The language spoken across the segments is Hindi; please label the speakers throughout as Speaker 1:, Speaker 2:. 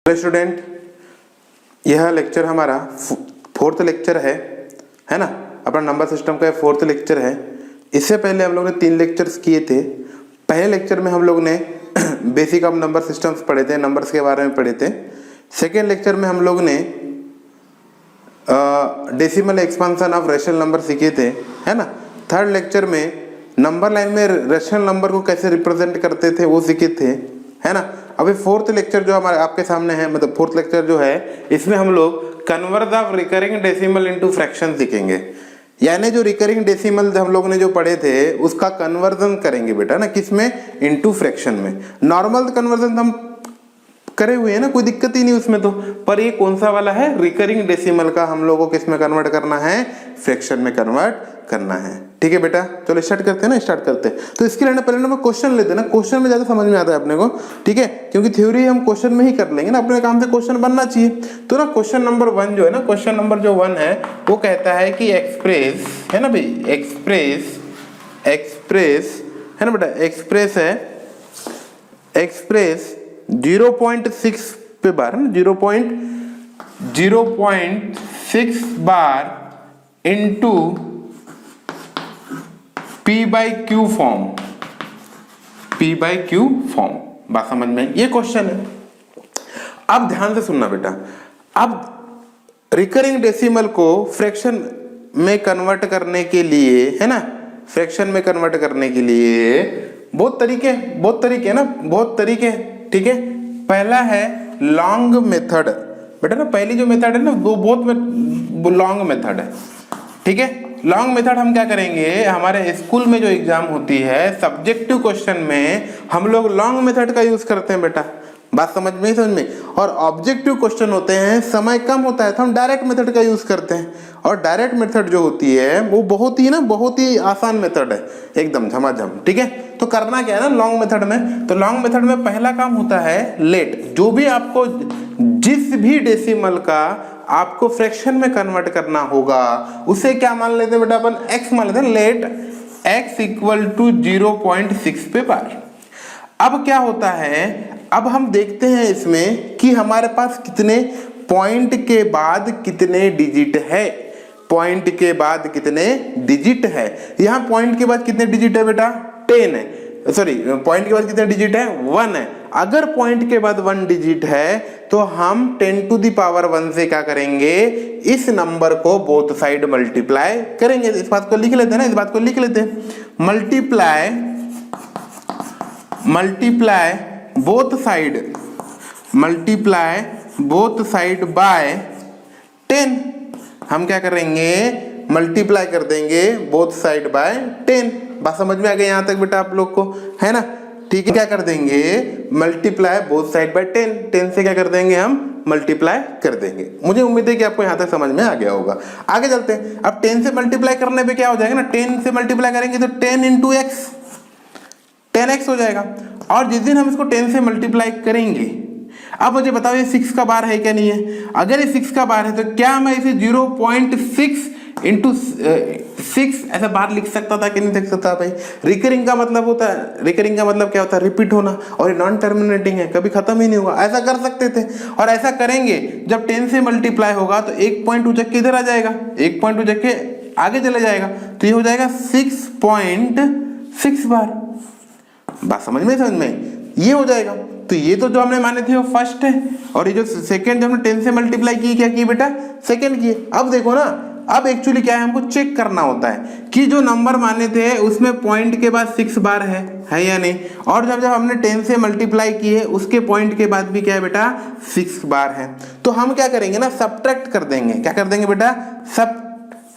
Speaker 1: हेलो स्टूडेंट, यह लेक्चर हमारा फोर्थ लेक्चर है ना। अपना नंबर सिस्टम का फोर्थ लेक्चर है। इससे पहले हम लोग ने 3 लेक्चर्स किए थे। पहले लेक्चर में हम लोग ने बेसिक ऑफ नंबर सिस्टम्स पढ़े थे, नंबर्स के बारे में पढ़े थे। सेकेंड लेक्चर में हम लोग ने decimal expansion of rational number सीखे थे, है ना। थर्ड लेक्चर में नंबर लाइन में रेशनल नंबर को कैसे रिप्रेजेंट करते थे वो सीखे थे, है ना। अभी फोर्थ लेक्चर जो हमारे आपके सामने है, मतलब फोर्थ लेक्चर जो है, इसमें हम लोग convert of recurring decimal into fraction सीखेंगे। यानी जो रिकरिंग डेसिमल हम लोग ने जो पढ़े थे उसका कन्वर्जन करेंगे बेटा ना, किसमें, इनटू फ्रैक्शन में। नॉर्मल कन्वर्जन हम करे हुए हैं ना, कोई दिक्कत ही नहीं उसमें तो। पर ये कौन सा वाला है, रिकरिंग डेसिमल का हम लोगों को किस में कन्वर्ट करना है, फ्रैक्शन में कन्वर्ट करना है। ठीक है बेटा, चलो स्टार्ट करते हैं ना, स्टार्ट करते हैं। तो इसके लिए पहले ना क्वेश्चन लेते हैं ना, क्वेश्चन में ज्यादा समझ में आता है अपने को, ठीक है, क्योंकि थ्योरी हम क्वेश्चन में ही कर लेंगे ना, अपने काम से क्वेश्चन बनना चाहिए। तो ना क्वेश्चन नंबर 1 जो है ना, क्वेश्चन नंबर जो 1 है वो कहता है कि एक्सप्रेस, है ना भाई, एक्सप्रेस है ना बेटा, एक्सप्रेस 0.6 पे बार है ना, 0.6 bar into P/Q form, P/Q form. बात समझ में, ये क्वेश्चन है। अब ध्यान से सुनना बेटा, अब रिकरिंग डेसिमल को फ्रैक्शन में कन्वर्ट करने के लिए, है ना, फ्रैक्शन में कन्वर्ट करने के लिए बहुत तरीके है ना, बहुत तरीके, ठीक है। पहला है लॉन्ग मेथड बेटा ना, पहली जो मेथड है ना वो बहुत लॉन्ग मेथड है, ठीक है। लॉन्ग मेथड हम क्या करेंगे, हमारे स्कूल में जो एग्जाम होती है सब्जेक्टिव क्वेश्चन में हम लोग लॉन्ग मेथड का यूज करते हैं बेटा। बात समझ में। और ऑब्जेक्टिव क्वेश्चन होते हैं, समय कम होता है तो हम डायरेक्ट मेथड का यूज करते हैं। और डायरेक्ट मेथड जो होती है वो बहुत ही आसान मेथड है, एकदम झमाझम, ठीक है। तो करना क्या है ना लॉन्ग मेथड में, तो लॉन्ग मेथड में पहला काम होता है लेट। जो भी आपको जिस भी डेसिमल का आपको फ्रैक्शन में कन्वर्ट करना होगा उसे क्या मान लेते हैं बेटा, अपन x मान लेते हैं। लेट x इक्वल टू 0.6 पे बार। अब क्या होता है, अब हम देखते हैं इसमें कि हमारे पास कितने पॉइंट के बाद कितने डिजिट है, पॉइंट के बाद कितने डिजिट है। यहाँ पॉइंट के बाद कितने डिजिट है बेटा, 10 है, सॉरी पॉइंट के बाद कितने डिजिट है, 1 है। अगर पॉइंट के बाद 1 डिजिट है तो हम 10⁻1 से क्या करेंगे, इस नंबर को बोथ साइड मल्टीप्लाई करेंगे। इस बात को लिख लेते हैं ना, इस बात को लिख लेते हैं, मल्टीप्लाई बोथ साइड बाय 10। हम क्या करेंगे, मल्टीप्लाई कर देंगे बोथ साइड बाय 10। बात समझ में आ गई यहाँ तक बेटा आप लोग को, है ना, ठीक है। क्या कर देंगे, मल्टीप्लाई बोथ साइड बाय 10 से क्या कर देंगे, हम मल्टीप्लाई कर देंगे। मुझे उम्मीद है कि आपको यहाँ तक समझ में आ गया होगा। आगे चलते हैं। अब 10 से मल्टीप्लाई करने पे क्या हो जाएगा ना, 10 से मल्टीप्लाई करेंगे तो 10 इंटू एक्स, 10x हो जाएगा। और जिस दिन हम इसको 10 से मल्टीप्लाई करेंगे, अब मुझे बताओ ये 6 का बार है क्या नहीं है। अगर ये 6 का बार है तो क्या मैं इसे 0.6 इंटू 6 ऐसा बार लिख सकता था कि नहीं लिख सकता भाई। रिकरिंग का मतलब होता है, रिकरिंग का मतलब क्या होता है, रिपीट होना, और ये नॉन टर्मिनेटिंग है, कभी खत्म ही नहीं होगा। ऐसा कर सकते थे, और ऐसा करेंगे जब 10 से मल्टीप्लाई होगा तो 1 पॉइंट उचक के इधर आ जाएगा, 1 पॉइंट उचक के आगे चले जाएगा, तो ये हो जाएगा 6.6 बार। बात समझ में ये हो जाएगा। तो ये तो जो हमने माने थे वो फर्स्ट है, और ये जो सेकंड जो हमने 10 से मल्टीप्लाई की, क्या की बेटा, सेकंड की। अब देखो ना, अब एक्चुअली क्या है, हमको चेक करना होता है कि जो नंबर माने थे उसमें पॉइंट के बाद 6 बार है या नहीं। और जब हमने 10 से मल्टीप्लाई किए उसके पॉइंट के बाद भी क्या है बेटा, 6 बार है। तो हम क्या करेंगे ना, सब्ट्रैक्ट कर देंगे। क्या कर देंगे बेटा,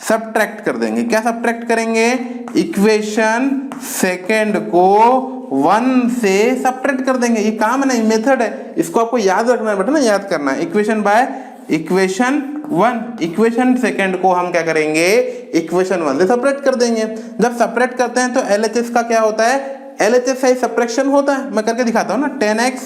Speaker 1: सब्ट्रैक्ट कर देंगे। क्या सब्ट्रैक्ट करेंगे, इक्वेशन सेकंड को 1 से सब्ट्रैक्ट कर देंगे। ये काम है ना, मेथड है, इसको आपको याद रखना है बेटा ना, याद करना है। Equation by equation 1, equation second को हम क्या करेंगे, इक्वेशन 1 से सब्ट्रैक्ट कर देंगे। जब सब्ट्रैक्ट करते हैं तो LHS का क्या होता है, LHS साइज सब्ट्रैक्शन होता है। मैं करके दिखाता हूँ ना, 10x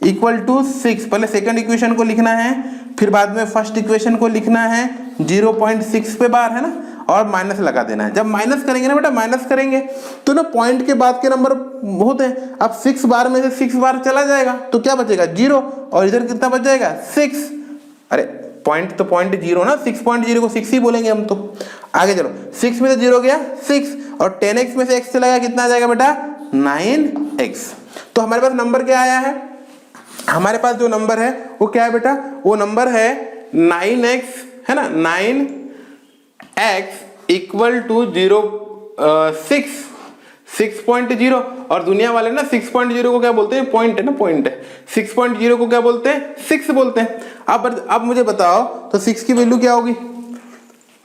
Speaker 1: इक्वल टू 6, पहले सेकंड इक्वेशन को लिखना है, फिर बाद में फर्स्ट इक्वेशन को लिखना है, 0.6 पे बार है ना, और माइनस लगा देना है। जब माइनस करेंगे ना बेटा, माइनस करेंगे तो ना पॉइंट के बाद के नंबर होते हैं। अब 6 बार में से 6 बार चला जाएगा तो क्या बचेगा 0, और इधर कितना बच जाएगा 6। अरे पॉइंट तो पॉइंट 0 ना, 6.0 को 6 ही बोलेंगे हम तो। आगे चलो, 6 में से 0 गया 6, और 10x में से x चला गया, कितना आ जाएगा बेटा 9x। तो हमारे पास नंबर क्या आया है, हमारे पास जो नंबर है वो क्या है बेटा, वो नंबर है 9x, है ना, 9x इक्वल टू 6.0। और दुनिया वाले ना 6.0 को क्या बोलते हैं, पॉइंट है ना, पॉइंट है। 6.0 को क्या बोलते हैं, 6 बोलते हैं। अब मुझे बताओ तो 6 की वैल्यू क्या होगी,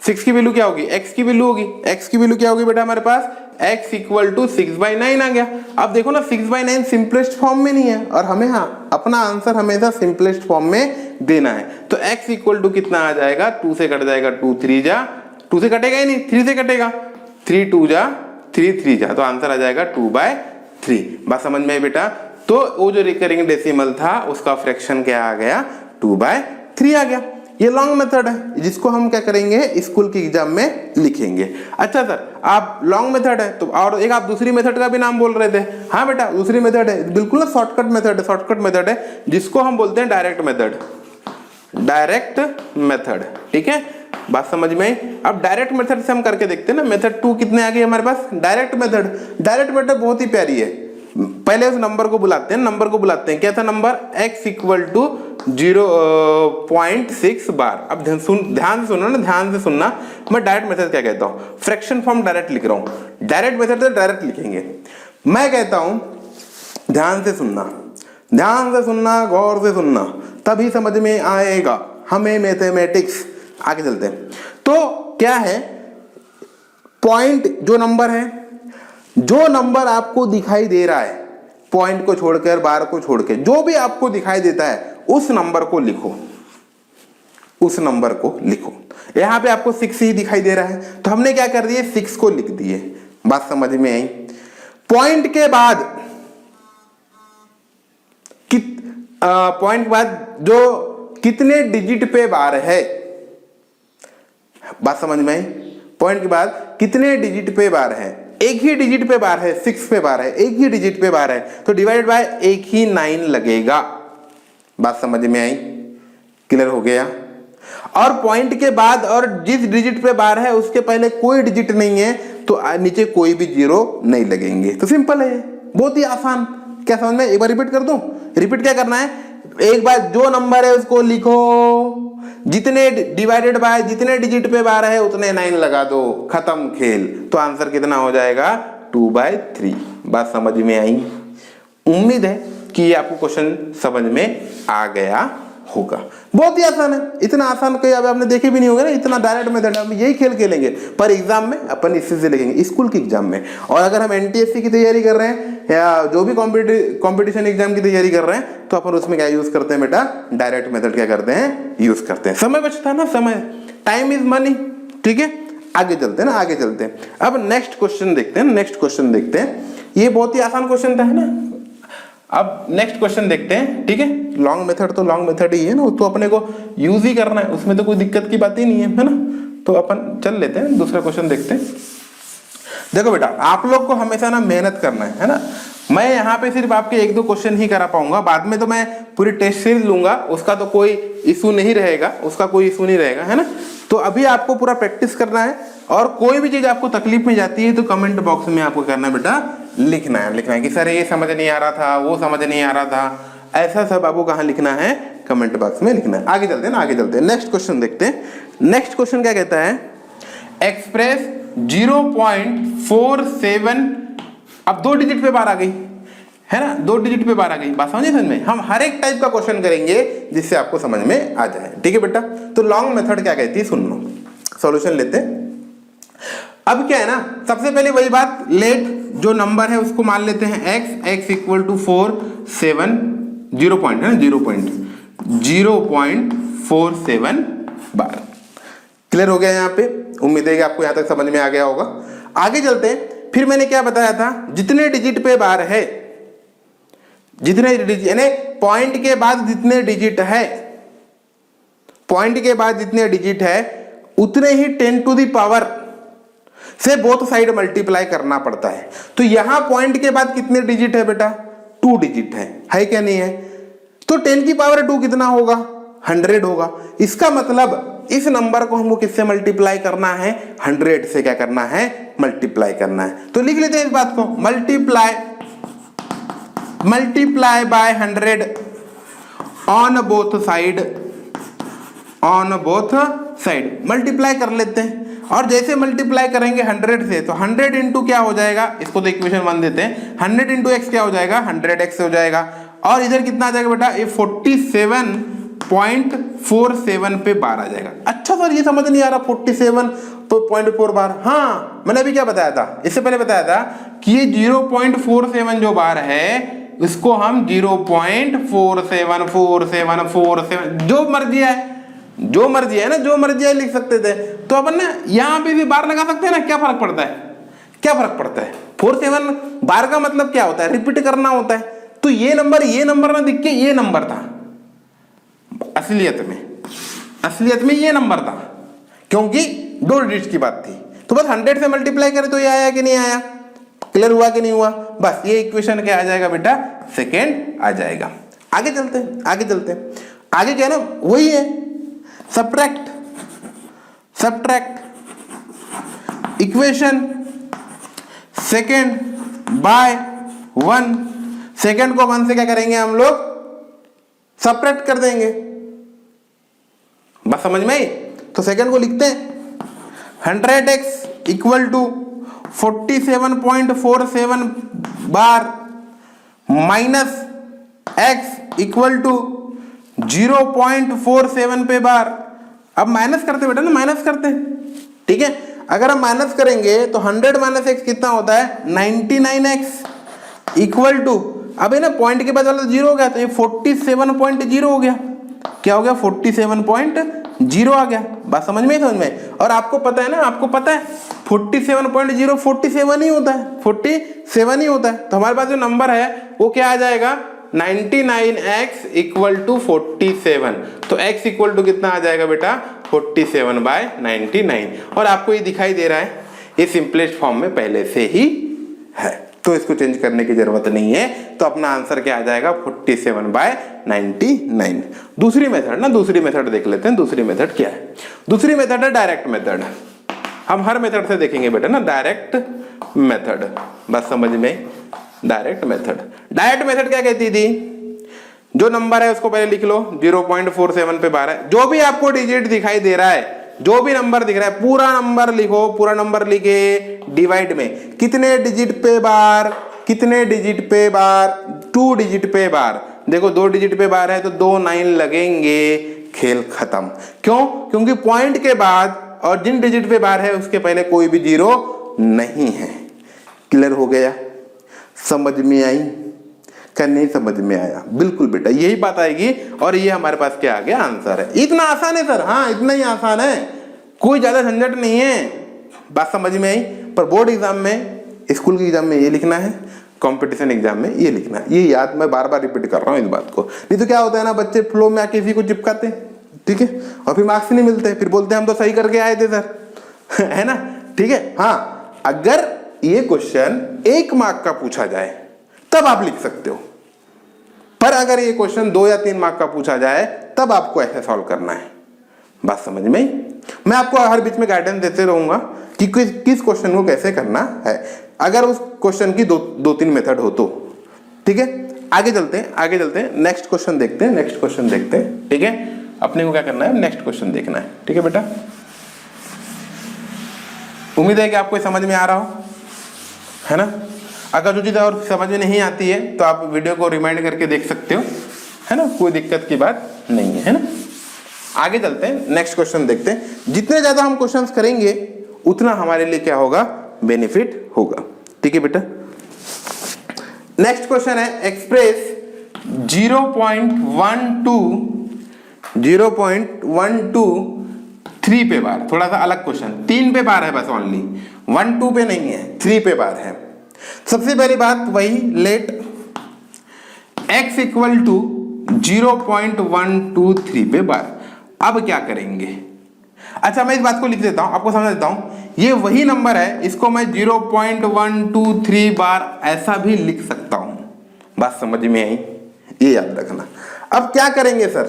Speaker 1: 6 की वैल्यू क्या होगी, x की वैल्यू होगी। x की वैल्यू क्या होगी बेटा हमारे पास, x इक्वल टू 6/9 आ गया। अब देखो ना 6/9 सिंपलेस्ट फॉर्म में नहीं है, और हमें अपना आंसर हमेशा सिंपलेस्ट फॉर्म में देना है। तो x इक्वल टू कितना आ जाएगा, 2 से कट जाएगा, 2 3 जा, 2 से कटेगा ही नहीं, 3 से कटेगा, 3 2 जा, 3 3 जा, तो आंसर आ जाएगा 2/3। बात समझ में बेटा। तो वो जो रिकरिंग डेसिमल था उसका फ्रैक्शन क्या आ गया, 2/3 आ गया। ये लॉन्ग मेथड है जिसको हम क्या करेंगे, स्कूल के एग्जाम में लिखेंगे। अच्छा सर, आप लॉन्ग मेथड है तो, और एक आप दूसरी मेथड का भी नाम बोल रहे थे। हाँ बेटा, दूसरी मेथड है, बिल्कुल ना शॉर्टकट मेथड है, शॉर्टकट मेथड है जिसको हम बोलते हैं डायरेक्ट मेथड, डायरेक्ट मेथड। ठीक है, बात समझ में। अब डायरेक्ट मेथड से हम करके देखते हैं ना। मेथड 2 कितने आ गए हमारे पास, डायरेक्ट मेथड। डायरेक्ट मेथड बहुत ही प्यारी है। पहले उस नंबर को बुलाते हैं, नंबर को बुलाते हैं, क्या था नंबर, x इक्वल टू 0.6 बार। अब ध्यान से सुनो ना, ध्यान से सुनना। मैं डायरेक्ट मेथड क्या कहता हूँ, फ्रैक्शन फॉर्म डायरेक्ट लिख रहा हूँ। डायरेक्ट मेथड से डायरेक्ट लिखेंगे। मैं कहता हूँ ध्यान से सुनना, ध्यान से सुनना, गौर से सुनना, तभी समझ में आएगा हमें मैथमेटिक्स। आगे चलते हैं। तो क्या है, पॉइंट जो नंबर है, जो नंबर आपको दिखाई दे रहा है, पॉइंट को छोड़कर, बार को छोड़कर, जो भी आपको दिखाई देता है उस नंबर को लिखो, उस नंबर को लिखो। यहां पे आपको 6 ही दिखाई दे रहा है तो हमने क्या कर दिए, 6 को लिख दिए। बात समझ में आई। पॉइंट के बाद पॉइंट के बाद जो कितने डिजिट पे बार है, बात समझ में आई। पॉइंट के बाद कितने डिजिट पे बार है, एक ही डिजिट पे बार है, 6 पे बार है, एक ही डिजिट पे बार है, तो डिवाइड बाय एक ही 9 लगेगा। बात समझ में आई, क्लियर हो गया। और पॉइंट के बाद और जिस डिजिट पे बार है उसके पहले कोई डिजिट नहीं है तो नीचे कोई भी 0 नहीं लगेंगे। तो सिंपल है, बहुत ही आसान। क्या समझ में, एक बार रिपीट कर दूं। रिपीट क्या करना है, एक बार जो नंबर है उसको लिखो, जितने डिवाइडेड बाय जितने डिजिट पे बार है उतने 9 लगा दो, खत्म खेल। तो आंसर कितना हो जाएगा, 2/3। बात समझ में आई। उम्मीद है कि ये आपको क्वेश्चन समझ में आ गया होगा। बहुत ही आसान है, इतना आसान कोई अब आपने देखे भी नहीं होगा ना, इतना डायरेक्ट मेथड। हम यही खेल खेलेंगे पर एग्जाम में अपन इसी से लिखेंगे, स्कूल के एग्जाम में। और अगर हम एनटीएससी की तैयारी कर रहे हैं या जो भी कॉम्पिटिशन एग्जाम की तैयारी कर रहे हैं तो अपन उसमें क्या यूज करते हैं बेटा, डायरेक्ट मेथड क्या करते हैं, यूज करते हैं। समय बचता है ना, समय, टाइम इज मनी। ठीक है, आगे चलते हैं ना, आगे चलते हैं। अब नेक्स्ट क्वेश्चन देखते हैं, नेक्स्ट क्वेश्चन देखते हैं। ये बहुत ही आसान क्वेश्चन था, है ना। अब नेक्स्ट क्वेश्चन देखते हैं। ठीक है, लॉन्ग मेथड तो लॉन्ग मेथड ही है ना, तो अपने को यूज ही करना है, उसमें तो कोई दिक्कत की बात ही नहीं है ना। तो अपन चल लेते हैं, दूसरा क्वेश्चन देखते हैं। देखो बेटा, आप लोग को हमेशा ना मेहनत करना है ना। मैं यहाँ पे सिर्फ आपके 1-2 क्वेश्चन ही करा पाऊंगा, बाद में तो मैं पूरी टेस्ट सीरीज लूंगा, उसका तो कोई इशू नहीं रहेगा, उसका कोई इशू नहीं रहेगा, है ना। तो अभी आपको पूरा प्रैक्टिस करना है, और कोई भी चीज आपको तकलीफ में जाती है तो कमेंट बॉक्स में आपको करना है बेटा, लिखना है कि सर ये समझ नहीं आ रहा था, वो समझ नहीं आ रहा था, ऐसा सब आपको कहाँ लिखना है, कमेंट बॉक्स में लिखना है। आगे चलते हैं ना, आगे चलते हैं, नेक्स्ट क्वेश्चन देखते हैं। नेक्स्ट क्वेश्चन क्या कहता है, एक्सप्रेस 0.47। अब 2 डिजिट पे बार आ गई है ना, 2 डिजिट पे बार आ गई। बात समझे समझ में। हम हर एक टाइप का क्वेश्चन करेंगे जिससे आपको समझ में आ जाए। ठीक है बेटा, तो लॉन्ग मेथड क्या कहती है सुन लो, सॉल्यूशन लेते हैं। अब क्या है ना, सबसे पहले वही बात, लेट जो नंबर है उसको मान लेते हैं x इक्वल टू 4.7, 0 पॉइंट है ना, 0.47 बार। क्लियर हो गया यहाँ पे, उम्मीद है कि आपको यहाँ तक समझ में आ गया होगा। आगे चलते हैं। फिर मैंने क्या बताया था, जितने डिजिट पे बार है, जितने डिजिट यानी पॉइंट के बाद जितने डिजिट है, पॉइंट के बाद जितने डिजिट है उतने ही 10 टू द पावर से बोथ साइड मल्टीप्लाई करना पड़ता है। तो यहां पॉइंट के बाद कितने डिजिट है बेटा, 2 डिजिट है क्या नहीं है? तो 10 की पावर 2 कितना होगा, 100 होगा। इसका मतलब इस नंबर को हमको किससे मल्टीप्लाई करना है, 100 से क्या करना है, मल्टीप्लाई करना है। तो लिख लेते हैं इस बात को, multiply by 100 on both side multiply कर लेते हैं। और जैसे मल्टीप्लाई करेंगे 100 से, तो 100 इंटू क्या हो जाएगा, इसको तो इक्वेशन 1 देते हैं, 100 इंटू एक्स क्या हो जाएगा, 100x हो जाएगा। और इधर कितना आ जाएगा बेटा, ये 47.47 पे बार आ जाएगा। अच्छा सर ये समझ नहीं आ रहा 47.4 बार। हाँ मैंने अभी क्या बताया था, इससे पहले बताया था कि ये 0.47 जो बार है इसको हम 0.474747 जो मर्जी है ना, जो मर्जी है लिख सकते थे। तो अपन ना यहाँ पे भी बार लगा सकते हैं ना, क्या फर्क पड़ता है, 47 बार का मतलब क्या होता है, रिपीट करना होता है। तो ये नंबर ना दिख के ये नंबर था असलियत में ये नंबर था, क्योंकि 2 डिजिट की बात थी। तो बस 100 से मल्टीप्लाई करें तो ये आया कि नहीं आया, क्लियर हुआ कि नहीं हुआ? बस ये इक्वेशन क्या आ जाएगा बेटा, सेकेंड आ जाएगा। आगे चलते हैं आगे क्या है ना, वही है subtract equation second by 1। Second को 1 से क्या करेंगे हम लोग, सब्ट्रैक्ट कर देंगे। बस समझ में आई? तो सेकेंड को लिखते हैं 100x equal to 47.47 bar minus x equal to 0.47 पे बार। अब माइनस करते बेटा ना, माइनस करते, ठीक है। अगर हम माइनस करेंगे तो 100 माइनस x कितना होता है, 99x इक्वल टू, अब है ना पॉइंट के बाद वाला 0 हो गया, तो ये 47.0 हो गया। क्या हो गया, 47.0 आ गया। बात समझ में और आपको पता है ना, 47.0 47 ही होता है, 47 ही होता है। तो हमारे पास जो नंबर है वो क्या आ जाएगा, 99x इक्वल टू 47। तो x इक्वल टू कितना आ जाएगा बेटा, 47/99। और आपको ये दिखाई दे रहा है, ये सिंपलेस्ट फॉर्म में पहले से ही है, तो इसको चेंज करने की जरूरत नहीं है। तो अपना आंसर क्या आ जाएगा, 47/99। दूसरी मेथड देख लेते हैं। दूसरी मेथड क्या है, दूसरी मेथड है डायरेक्ट मेथड। हम हर मेथड से देखेंगे बेटा ना, डायरेक्ट मेथड। बस समझ में, डायरेक्ट मेथड क्या कहती थी, जो नंबर है उसको पहले लिख लो, 0.47 पे बार है। जो भी आपको डिजिट दिखाई दे रहा है, जो भी नंबर दिख रहा है, पूरा नंबर लिखो, पूरा नंबर लिखे डिवाइड में कितने डिजिट पे बार, 2 डिजिट पे बार। देखो 2 डिजिट पे बार है तो 2 9 लगेंगे, खेल खत्म। क्यों? क्योंकि पॉइंट के बाद और जिन डिजिट पे बार है उसके पहले कोई भी 0 नहीं है। क्लियर हो गया? समझ में आई क्या नहीं समझ में आया? बिल्कुल बेटा यही बात आएगी। और ये हमारे पास क्या आ गया, आंसर है। इतना आसान है सर, हाँ इतना ही आसान है, कोई ज्यादा झंझट नहीं है। बात समझ में आई? पर बोर्ड एग्जाम में, स्कूल के एग्जाम में ये लिखना है, कंपटीशन एग्जाम में ये लिखना है। ये याद मैं बार बार रिपीट कर रहा हूँ इस बात को, नहीं तो क्या होता है ना, बच्चे फ्लो में आके इसी को चिपकाते, ठीक है, और फिर मार्क्स नहीं मिलते, फिर बोलते हैं हम तो सही करके आए थे सर, है ना, ठीक है। हाँ अगर ये क्वेश्चन 1 मार्क का पूछा जाए तब आप लिख सकते हो, पर अगर ये क्वेश्चन 2 या 3 मार्क का पूछा जाए तब आपको ऐसे सॉल्व करना है। बात समझ में? मैं आपको हर बीच में गाइडेंस देते रहूंगा कि किस क्वेश्चन को कैसे करना है, अगर उस क्वेश्चन की 2-3 मेथड हो तो, ठीक है। आगे चलते हैं, नेक्स्ट क्वेश्चन देखते हैं, ठीक है। अपने को क्या करना है, नेक्स्ट क्वेश्चन देखना है, ठीक है बेटा। उम्मीद है कि आपको समझ में आ रहा हो, है ना। अगर जो चीज़ और समझ में नहीं आती है तो आप वीडियो को रिमाइंड करके देख सकते हो, है ना, कोई दिक्कत की बात नहीं है ना। आगे चलते हैं, नेक्स्ट क्वेश्चन देखते हैं। जितने ज्यादा हम क्वेश्चंस करेंगे उतना हमारे लिए क्या होगा, बेनिफिट होगा, ठीक है बेटा। नेक्स्ट क्वेश्चन है, एक्सप्रेस 0.123 पे बार। थोड़ा सा अलग क्वेश्चन, 3 पे बार है बस, ओनली 1 2 पे नहीं है, 3 पे बार है। सबसे पहली बात वही, लेट x इक्वल टू 0.123 पे बार। अब क्या करेंगे, अच्छा मैं इस बात को लिख देता हूं, आपको समझ देता हूं, ये वही नंबर है, इसको मैं 0.123 बार ऐसा भी लिख सकता हूं। बात समझ में आई, ये याद रखना। अब क्या करेंगे सर,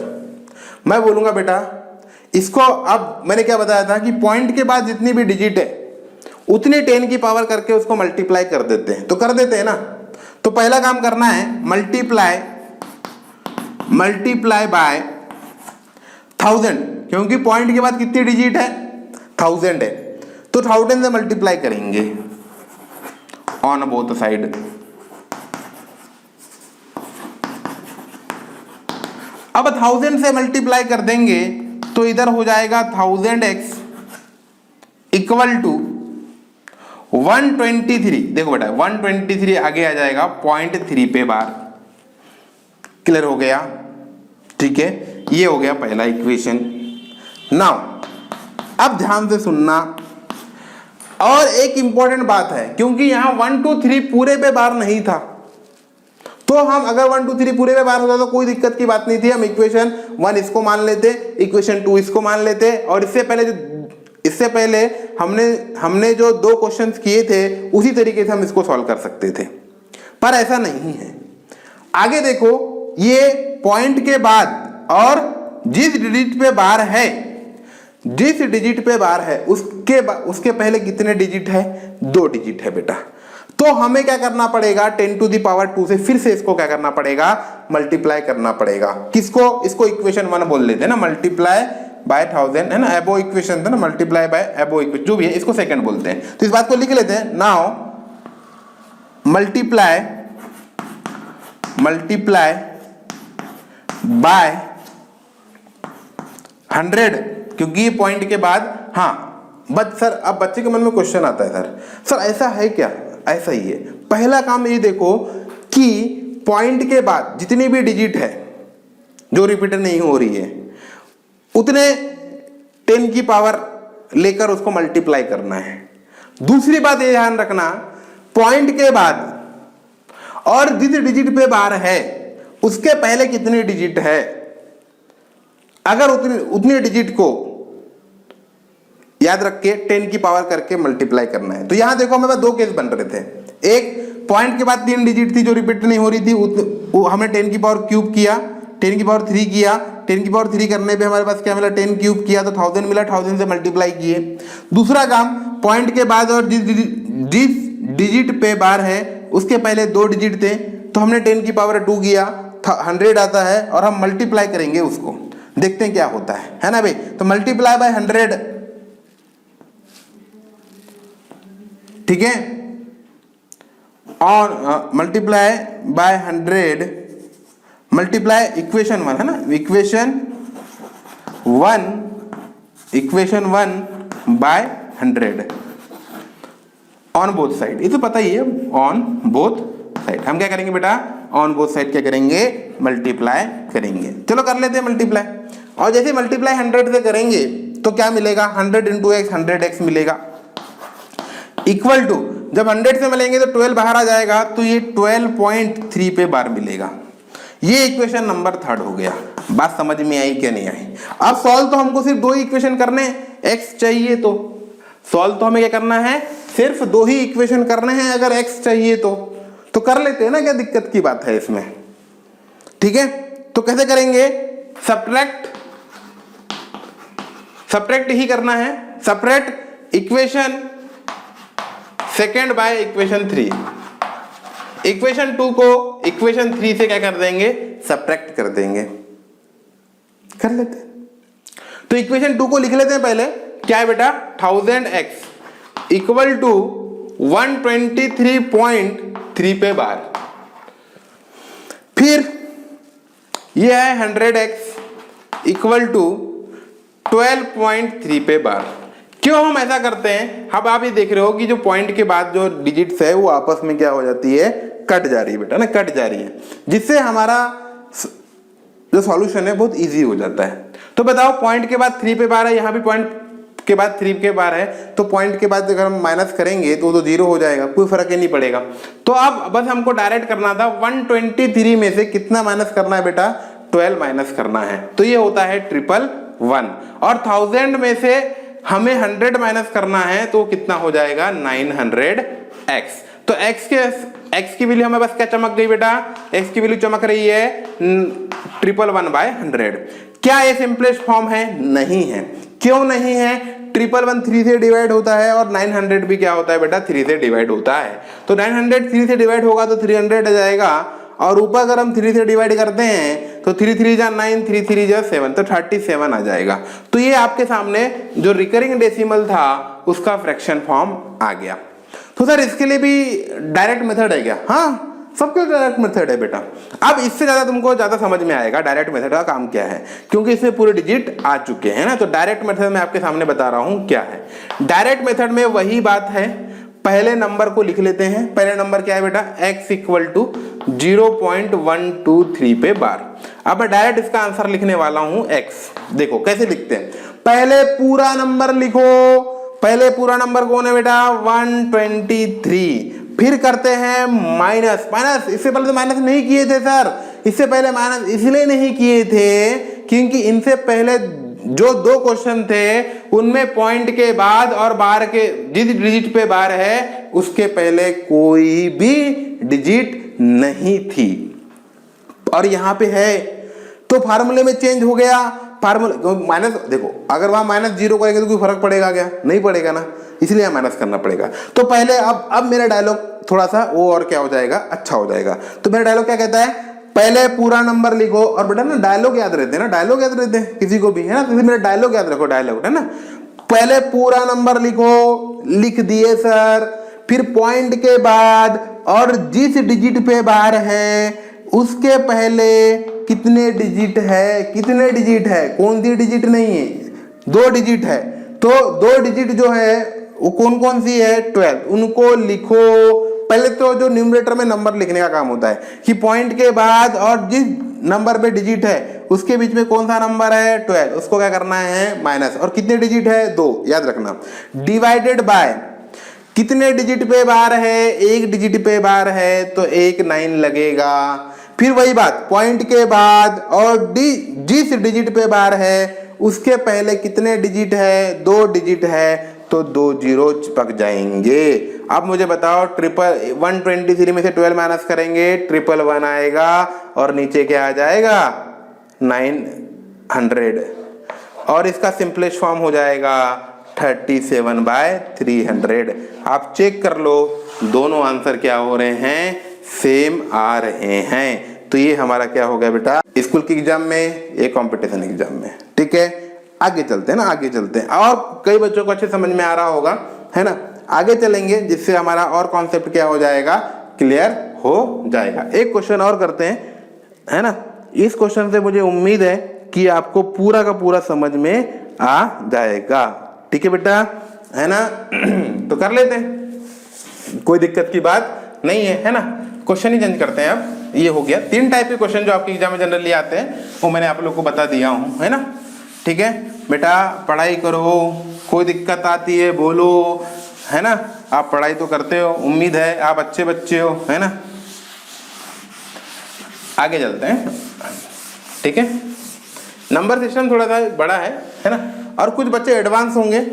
Speaker 1: मैं बोलूंगा बेटा इसको, अब मैंने क्या बताया था कि पॉइंट के बाद जितनी भी डिजिट है उतनी 10 की पावर करके उसको मल्टीप्लाई कर देते हैं, तो कर देते हैं ना। तो पहला काम करना है मल्टीप्लाई बाय 1000, क्योंकि पॉइंट के बाद कितनी डिजिट है 1000 है, तो 1000 से मल्टीप्लाई करेंगे ऑन बोथ साइड। अब 1000 से मल्टीप्लाई कर देंगे तो इधर हो जाएगा 1000x इक्वल टू 123, देखो बेटा 123 आगे आ जाएगा 0.3 पे बार। क्लियर हो गया, ठीक है, ये हो गया पहला इक्वेशन। नाउ अब ध्यान से सुनना, और एक इंपॉर्टेंट बात है, क्योंकि यहां 1 2 3 पूरे पे बार नहीं था, तो हम अगर 1 2 3 पूरे पे बार होता तो कोई दिक्कत की बात नहीं थी, हम इक्वेशन 1 इसको मान लेते, इक्वेशन 2 इसको मान लेते, और इससे पहले हमने जो 2 क्वेश्चंस किए थे उसी तरीके से हम इसको सॉल्व कर सकते थे, पर ऐसा नहीं है। आगे देखो, ये पॉइंट के बाद और जिस डिजिट पे बार है उसके पहले कितने डिजिट है, 2 डिजिट है बेटा। तो हमें क्या करना पड़ेगा, 10 टू द पावर 2 से फिर से इसको क्या करना पड़ेगा, मल्टीप्लाई करना पड़ेगा। किसको, इसको इक्वेशन 1 बोल लेते हैं ना, मल्टीप्लाई बाय 1000 है ना, एबो इक्वेशन था ना, मल्टीप्लाई बाय एबो इक्वेशन जो भी है, इसको सेकंड बोलते हैं। तो इस बात को लिख लेते हैं। नाउ मल्टीप्लाई बाय 100, क्योंकि ये पॉइंट के बाद, हाँ बट सर अब बच्चे के मन में क्वेश्चन आता है, सर ऐसा है क्या, ऐसा ही है। पहला काम ये देखो कि पॉइंट के बाद जितनी भी डिजिट है जो रिपीट नहीं हो रही है उतने 10 की पावर लेकर उसको मल्टीप्लाई करना है। दूसरी बात ये ध्यान रखना, पॉइंट के बाद और जिस डिजिट पे बार है उसके पहले कितनी डिजिट है, अगर उतनी डिजिट को याद रख के 10 की पावर करके मल्टीप्लाई करना है। तो यहां देखो हमें 2 केस बन रहे थे, एक पॉइंट के बाद 3 डिजिट थी जो रिपीट नहीं हो रही थी, हमने 10 की पावर क्यूब किया, 10 की पावर 3 किया, 10 की पावर 3 करने पे हमारे पास क्या मिला, 10 क्यूब किया तो 1000 मिला, 1000 से मल्टीप्लाई किए। दूसरा काम, पॉइंट के बाद और जिस डिजिट पे बार है उसके पहले 2 डिजिट थे, तो हमने 10 की पावर 2 किया, 100 आता है और हम मल्टीप्लाई करेंगे उसको, देखते हैं क्या होता है ना भाई। तो मल्टीप्लाई बाय 100, ठीक है, और मल्टीप्लाई बाय 100 मल्टीप्लाई इक्वेशन 1 है ना, equation 1 by 100 on both side. ये तो पता ही है, ऑन बोथ साइड हम क्या करेंगे बेटा, ऑन बोथ साइड क्या करेंगे, मल्टीप्लाई करेंगे। चलो कर लेते हैं मल्टीप्लाई, और जैसे मल्टीप्लाई 100 से करेंगे तो क्या मिलेगा, 100 इंटू एक्स 100x मिलेगा, इक्वल टू जब 100 से मिलेंगे तो 12 बाहर आ जाएगा, तो ये 12.3 पे बार मिलेगा। ये इक्वेशन नंबर 3 हो गया। बात समझ में आई क्या नहीं आई। अब सॉल्व तो हमको सिर्फ 2 इक्वेशन करने, x चाहिए तो सॉल्व तो हमें क्या करना है, सिर्फ 2 ही इक्वेशन करने हैं। अगर x चाहिए तो कर लेते हैं ना, क्या दिक्कत की बात है इसमें, ठीक है। तो कैसे करेंगे, सब्ट्रैक्ट ही करना है, subtract equation second by equation 3, equation 2 को इक्वेशन 3 से क्या कर देंगे, सब्ट्रैक्ट कर देंगे, कर लेते हैं। तो इक्वेशन 2 को लिख लेते हैं पहले, क्या है बेटा, 1000x इक्वल टू 123.3 पे बार, फिर ये है 100x इक्वल टू 12.3 पे बार। क्यों हम ऐसा करते हैं, अब आप ये देख रहे हो कि जो पॉइंट के बाद जो डिजिट्स है वो आपस में क्या हो जाती है, कट जा रही है बेटा ना, कट जा रही है, जिससे हमारा जो सॉल्यूशन है बहुत इजी हो जाता है। तो बताओ, पॉइंट के बाद 3 पे बार है, यहाँ भी पॉइंट के बाद 3 के बार है, तो पॉइंट के बाद अगर हम माइनस करेंगे तो 0 हो जाएगा, कोई फर्क ही नहीं पड़ेगा। तो अब बस हमको डायरेक्ट करना था, 123 में से कितना माइनस करना है बेटा, 12 माइनस करना है, तो ये होता है 111 1 और 1000 में से हमें 100 माइनस करना है तो कितना हो जाएगा 900x। तो x की वैल्यू हमें बस क्या चमक गई बेटा, x की वैल्यू चमक रही है 111/100। क्या ये सिंपलेस्ट फॉर्म है? नहीं है। क्यों नहीं है? 111 3 से डिवाइड होता है और 900 भी क्या होता है बेटा 3 से डिवाइड होता है। तो 900 3 से डिवाइड होगा तो 300 आ जाएगा और ऊपर अगर हम 3 से डिवाइड करते हैं तो 3 3 जा 9, 3 3 जा 7, तो 37 आ जाएगा। तो ये आपके सामने जो रिकरिंग डेसिमल था उसका फ्रैक्शन फॉर्म आ गया। तो सर इसके लिए भी डायरेक्ट मेथड है क्या? हाँ, सबके डायरेक्ट मेथड है बेटा। अब इससे ज्यादा तुमको ज्यादा समझ में आएगा डायरेक्ट मेथड का काम क्या है, क्योंकि इसमें पूरे डिजिट आ चुके हैं ना। तो डायरेक्ट मेथड में आपके सामने बता रहा हूं क्या है। डायरेक्ट मेथड में वही बात है, पहले नंबर को लिख लेते हैं। पहले नंबर क्या है बेटा, x = 0.123 पे बार। अब मैं डायरेक्ट इसका आंसर लिखने वाला हूं x। देखो कैसे लिखते हैं, पहले पूरा नंबर लिखो। पहले पूरा नंबर कौन है बेटा 123, फिर करते हैं माइनस। माइनस इससे पहले तो माइनस नहीं किए थे सर, इससे पहले माइनस इसलिए नहीं किए थे क्योंकि इनसे पहले जो 2 क्वेश्चन थे उनमें पॉइंट के बाद और बार के जिस डिजिट पे बार है उसके पहले कोई भी डिजिट नहीं थी और यहां पे है, तो फार्मूले में चेंज हो गया। फार्मूला माइनस, देखो अगर वहां -0 करेंगे तो कोई फर्क पड़ेगा क्या? नहीं पड़ेगा ना, इसलिए माइनस करना पड़ेगा। तो पहले अब मेरा डायलॉग थोड़ा सा वो और क्या हो जाएगा, अच्छा हो जाएगा। तो मेरा डायलॉग क्या कहता है, पहले पूरा नंबर लिखो। और बेटा ना डायलॉग याद रहते हैं ना, डायलॉग याद रहते हैं किसी को भी, है ना। तो मेरा डायलॉग याद रखो, डायलॉग है ना। पहले पूरा नंबर लिखो, लिख दिए सर। फिर पॉइंट के बाद और जिस डिजिट पे बार है उसके पहले कितने डिजिट है, कितने डिजिट है, कौन सी डिजिट नहीं है, 2 डिजिट है। तो 2 डिजिट जो है वो कौन कौन सी है 12, उनको लिखो। पहले तो जो न्यूमरेटर में नंबर लिखने का काम होता है कि पॉइंट के बाद और जिस नंबर पे डिजिट है उसके बीच में कौन सा नंबर है 12, उसको क्या करना है माइनस। और कितने डिजिट है 2, याद रखना। डिवाइडेड बाय कितने डिजिट पे बार है, 1 डिजिट पे बार है तो 1 9 लगेगा। फिर वही बात, पॉइंट के बाद और जिस डिजिट पे बार है उसके पहले कितने डिजिट है 2 डिजिट है तो 2 0 चिपक जाएंगे। अब मुझे बताओ 123 में से 12 माइनस करेंगे 111 आएगा और नीचे क्या आ जाएगा 900 और इसका सिंपलेस्ट फॉर्म हो जाएगा 37/300। आप चेक कर लो दोनों आंसर क्या हो रहे हैं, सेम आ रहे हैं। तो ये हमारा क्या हो गया बेटा स्कूल की एग्जाम में, ये कंपटीशन एग्जाम में। ठीक है, आगे चलते हैं ना, आगे चलते हैं। और कई बच्चों को अच्छे समझ में आ रहा होगा, है ना। आगे चलेंगे जिससे हमारा और कॉन्सेप्ट क्या हो जाएगा, क्लियर हो जाएगा। एक क्वेश्चन और करते हैं, है ना। इस क्वेश्चन से मुझे उम्मीद है कि आपको पूरा का पूरा समझ में आ जाएगा। ठीक है बेटा, है ना। तो कर लेते हैं, कोई दिक्कत की बात नहीं है ना। क्वेश्चन ही चेंज करते हैं। अब ये हो गया 3 टाइप के क्वेश्चन जो आपके एग्जाम में जनरली आते हैं, वो मैंने आप लोग को बता दिया हूँ, है ना। ठीक है बेटा, पढ़ाई करो, कोई दिक्कत आती है बोलो, है ना। आप पढ़ाई तो करते हो, उम्मीद है आप अच्छे बच्चे हो, है ना। आगे चलते हैं। ठीक है, नंबर सिस्टम थोड़ा सा बड़ा है ना। और कुछ बच्चे एडवांस होंगे,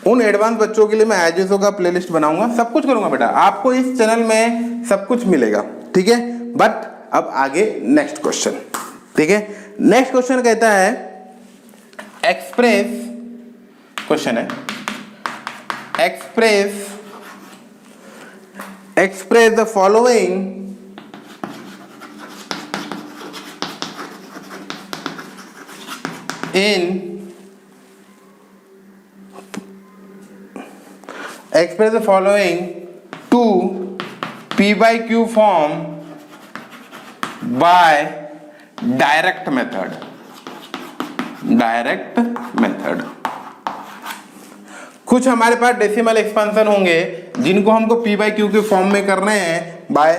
Speaker 1: उन एडवांस बच्चों के लिए मैं आईजीएसओ का प्लेलिस्ट बनाऊंगा, सब कुछ करूंगा बेटा। आपको इस चैनल में सब कुछ मिलेगा, ठीक है। बट अब आगे नेक्स्ट क्वेश्चन। ठीक है, नेक्स्ट क्वेश्चन कहता है एक्सप्रेस, क्वेश्चन है express the following in express the following to p/q form by direct method। कुछ हमारे पास डेसिमल एक्सपेंशन होंगे जिनको हमको p/q के फॉर्म में करने हैं बाय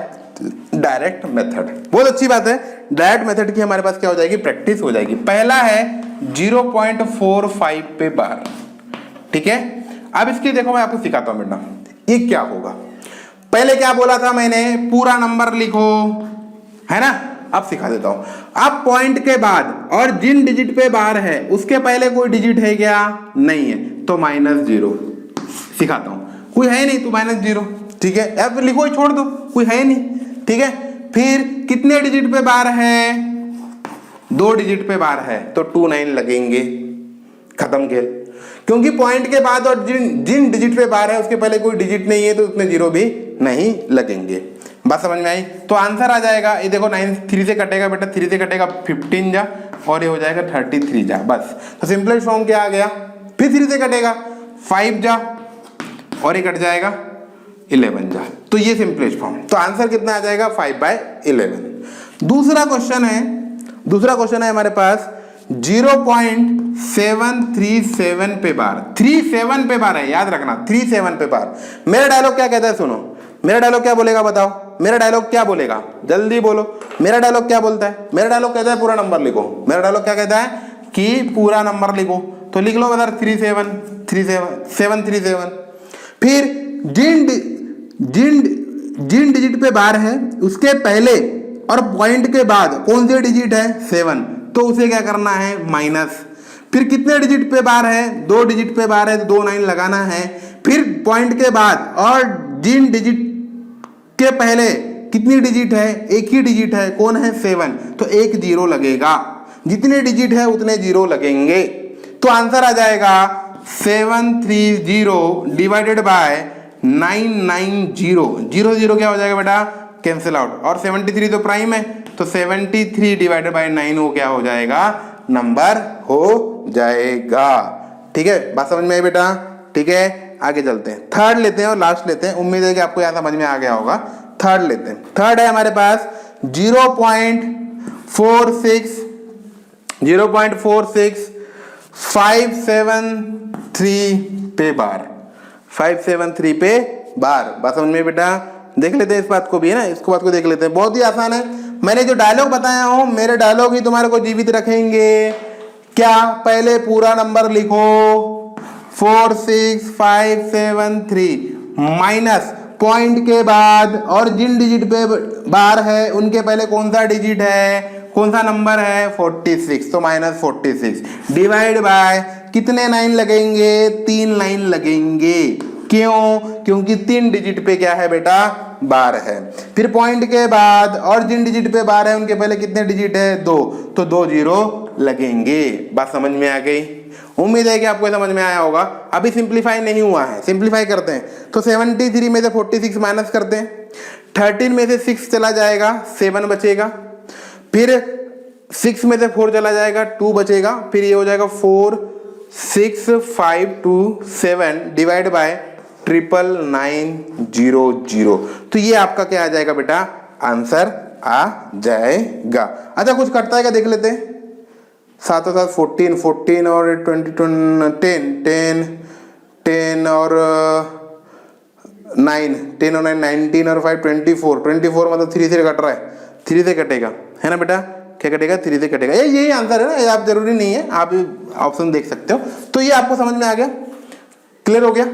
Speaker 1: डायरेक्ट मेथड। बहुत अच्छी बात है, डायरेक्ट मेथड की हमारे पास क्या हो जाएगी, प्रैक्टिस हो जाएगी। पहला है 0.45 पे बार। ठीक है, अब इसकी देखो मैं आपको सिखाता हूं बेटा, ये क्या होगा। पहले क्या बोला था मैंने, पूरा नंबर लिखो, है ना। अब सिखा देता हूं। अब पॉइंट के बाद और जिन डिजिट पे बार है उसके पहले कोई डिजिट है क्या? नहीं है, तो -0 सिखाता हूं। कोई है नहीं तो -0, ठीक है। अब लिखो ही छोड़ दो, कोई है नहीं, ठीक है। फिर कितने डिजिट पे बार है? 2 डिजिट पे बार है, तो 2 9 लगेंगे, खत्म खेल। क्योंकि पॉइंट के बाद और जिन डिजिट पे बार है उसके पहले कोई डिजिट नहीं है, तो उसमें 0 भी नहीं लगेंगे। बात समझ में आई? तो आंसर आ जाएगा, ये देखो 9 3 से कटेगा बेटा, 3 से कटेगा 15 जा, और ये हो जाएगा 33 जा, बस। तो सिंपलेस्ट फॉर्म क्या आ गया? फिर 3 से कटेगा 5 जा, और ये कट जाएगा 11 जा। तो ये सिंपलेस्ट फॉर्म। तो आंसर कितना आ जाएगा? 5/11। दूसरा क्वेश्चन है हमारे पास 0.737 पे बार, 37 पे बार है, याद रखना 37 पे बार। मेरा डायलॉग क्या कहता है? सुनो, मेरा डायलॉग क्या बोलेगा बताओ? मेरा डायलॉग क्या बोलेगा? जल्दी बोलो, मेरा डायलॉग क्या बोलता है? मेरा डायलॉग कहता है पूरा नंबर लिखो। मेरा डायलॉग क्या कहता है कि पूरा नंबर लिखो, तो लिख लो बता 737। फिर जिन डिजिट पे बार है उसके पहले और पॉइंट के बाद कौन से डिजिट है? 7, तो उसे क्या करना है? माइनस। फिर कितने डिजिट पे बार है? 2 डिजिट पे बार है, तो 2 9 लगाना है। फिर पॉइंट के बाद और जिन डिजिट के पहले कितनी डिजिट है? एक ही डिजिट है, कौन है? 7, तो 1 0 लगेगा। जितने डिजिट है उतने 0 लगेंगे। तो आंसर आ जाएगा 730 डिवाइडेड बाय 990। 0 0 क्या हो जाएगा बेटा? Cancel out. और 73 तो प्राइम है, तो 73 डिवाइडेड बाय 9 वो क्या हो जाएगा? नंबर हो जाएगा। ठीक है, बात समझ में आई बेटा? ठीक है, आगे चलते हैं। थर्ड लेते हैं और लास्ट लेते हैं। उम्मीद है कि आपको यहां समझ में आ गया होगा। थर्ड लेते हैं। थर्ड है हमारे पास 0.46 पे बार, 573 पे बार। बात समझ में बेटा? देख लेते हैं इस बात को भी, है ना, इसको बात को देख लेते हैं। बहुत ही आसान है। मैंने जो डायलॉग बताया हूं, मेरे डायलॉग ही तुम्हारे को जीवित रखेंगे। क्या? पहले पूरा नंबर लिखो 46573 माइनस पॉइंट के बाद और जिन डिजिट पे बार है उनके पहले कौन सा डिजिट है, कौन सा नंबर है? 46, तो -46 डिवाइड बाय कितने 9 लगेंगे? 3 9 लगेंगे। क्यों? क्योंकि 3 डिजिट पे क्या है बेटा? बार है। फिर पॉइंट के बाद और जिन डिजिट पे बार है उनके पहले कितने डिजिट है? 2, तो 2 0 लगेंगे। बात समझ में आ गई? उम्मीद है कि आपको समझ में आया होगा। अभी सिंप्लीफाई नहीं हुआ है, सिंप्लीफाई करते हैं। तो 73 में से 46 माइनस करते हैं। 13 में से 6 चला जाएगा, 7 बचेगा। फिर 6 में से 4 चला जाएगा, 2 बचेगा। फिर ये हो जाएगा 46527 डिवाइड बाय 99900। तो ये आपका क्या आ जाएगा बेटा? आंसर आ जाएगा। अच्छा, कुछ कटता है क्या देख लेते हैं। 7 और 7 14 और 20 10 और 9 10 और 9 19 और 5 24 मतलब 3 से कट रहा है, 3 से कटेगा, है ना बेटा? क्या कटेगा? 3 से कटेगा। यही आंसर है ना, ये आप जरूरी नहीं है, आप ऑप्शन देख सकते हो। तो ये आपको समझ में आ गया, क्लियर हो गया?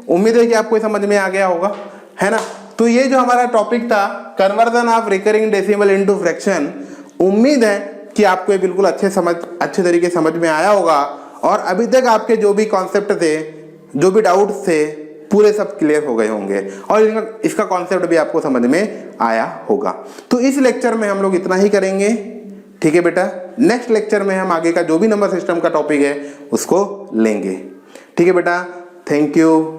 Speaker 1: उम्मीद है कि आपको समझ में आ गया होगा, है ना? तो ये जो हमारा टॉपिक था, conversion of recurring decimal into fraction, उम्मीद है कि आपको ये बिल्कुल अच्छे तरीके समझ में आया होगा। और अभी तक आपके जो भी कॉन्सेप्ट थे, जो भी डाउट्स थे, पूरे सब क्लियर हो गए होंगे और इसका कॉन्सेप्ट भी आपको समझ में आया होगा। तो इस लेक्चर में हम लोग इतना ही करेंगे, ठीक है बेटा? नेक्स्ट लेक्चर में हम आगे का जो भी नंबर सिस्टम का टॉपिक है उसको लेंगे, ठीक है बेटा? Thank you.